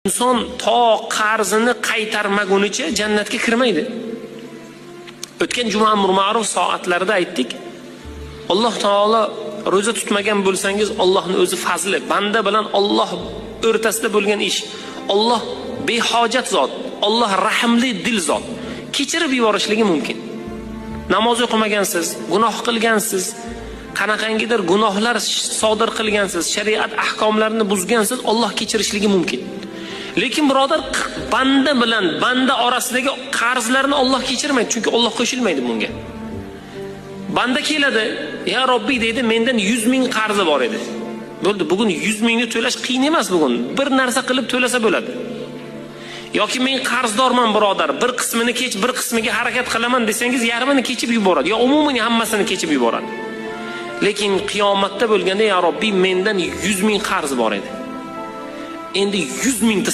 inson to qarzini qaytarmagunicha jannatga kirmaydi. O'tgan juma amr ma'ruf soatlarida aytdik. Alloh taolo roza tutmagan bo'lsangiz, Allohning o'zi fazli, banda bilan Alloh o'rtasida bo'lgan ish. Alloh behojat zot, Alloh rahimli dil zot. Kechirib yuborishligi mumkin. Namoz o'qimagansiz, gunoh qilgansiz, qanaqangidir gunohlar sodir qilgansiz, shariat ahkomlarini buzgansiz, Alloh kechirishligi mumkin. Lekin birodar, banda bilan banda orasidagi qarzlarni Alloh kechirmaydi, chunki Alloh qo'shilmaydi bunga. Banda keladi, "Ya Robbiy" deydi, "Mendan 100 ming qarzi bor edi." Bo'ldi, bugun 100 mingni to'lash qiyin emas bugun. Bir narsa qilib to'lasa bo'ladi. Yoki men qarzdorman birodar, bir qismini kech, bir qismiga harakat qilaman desangiz, yarmini kechib yuboradi, yo umuman hammasini kechib yuboradi. Lekin qiyomatda bo'lganda, "Ya Robbiy, mendan 100 ming qarz bor edi. Endi 100 ming